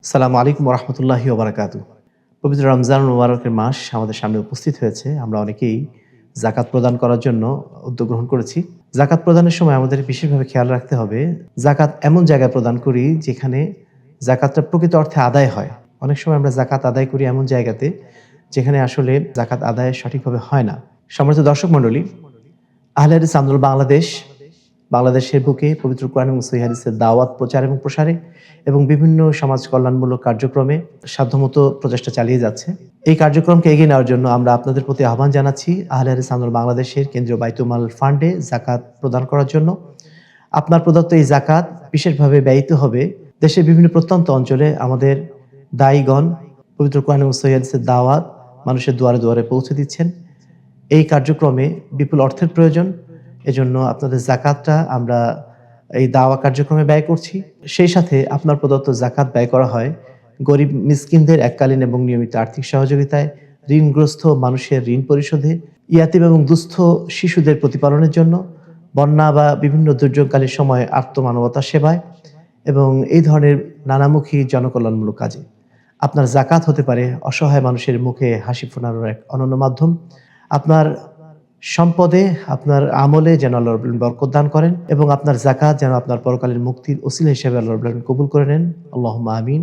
আসসালামু আলাইকুম ওয়া বারাকাতুহু। পবিত্র রমজান মুবারকের মাস আমাদের সামনে উপস্থিত হয়েছে। আমরা অনেকেই যাকাত প্রদান করার জন্য উদ্যোগ গ্রহণ করেছি। যাকাত প্রদানের সময় আমাদের বিশেষভাবে খেয়াল রাখতে হবে, যাকাত এমন জায়গায় প্রদান করি যেখানে যাকাতটা প্রকৃত অর্থে আদায় হয়। অনেক সময় আমরা যাকাত আদায় করি এমন জায়গাতে যেখানে আসলে যাকাত আদায় সঠিকভাবে হয় না। সম্মানিত দর্শক মণ্ডলী, আহলে হাদিস আন্দোলন বাংলাদেশ, বাংলাদেশের বুকে পবিত্র কোরআন এবং সহিহ হাদিসের দাওয়াত প্রচার এবং প্রসারে এবং বিভিন্ন সমাজ কল্যাণমূলক কার্যক্রমে সাধ্যমতো প্রচেষ্টা চালিয়ে যাচ্ছে। এই কার্যক্রমকে এগিয়ে নেওয়ার জন্য আমরা আপনাদের প্রতি আহ্বান জানাচ্ছি আহলে হাদিস আন্দোলন বাংলাদেশের কেন্দ্রীয় বাইতুল মাল ফান্ডে যাকাত প্রদান করার জন্য। আপনার প্রদত্ত এই যাকাত বিশেষভাবে ব্যয়িত হবে দেশের বিভিন্ন প্রত্যন্ত অঞ্চলে আমাদের দায়ীগণ পবিত্র কোরআন এবং সহিহ হাদিসের দাওয়াত মানুষের দুয়ারে দুয়ারে পৌঁছে দিচ্ছেন। এই কার্যক্রমে বিপুল অর্থের প্রয়োজন। এজন্য আপনাদের যাকাতটা আমরা এই দাওয়া কার্যক্রমে ব্যয় করছি। সেই সাথে আপনার প্রদত্ত যাকাত ব্যয় করা হয় গরিব মিসকিনদের এককালীন এবং নিয়মিত আর্থিক সহযোগিতায়, ঋণগ্রস্ত মানুষের ঋণ পরিশোধে, ইয়াতীম এবং দুস্থ শিশুদের প্রতিপালনের জন্য, বন্যা বা বিভিন্ন দুর্যোগকালীন সময়ে আর্তমানবতা সেবায় এবং এই ধরনের নানামুখী জনকল্যাণমূলক কাজে। আপনার যাকাত হতে পারে অসহায় মানুষের মুখে হাসি ফোটানোর এক অনন্য মাধ্যম। আপনার সম্পদে, আপনার আমলে যেন আল্লাহ রাব্বুল আলামিন বরকত দান করেন এবং আপনার যাকাত যেন আপনার পরকালের মুক্তির ওসিলা হিসেবে আল্লাহ রাব্বুল আলামিন কবুল করে নেন। আল্লাহুম্মা আমিন।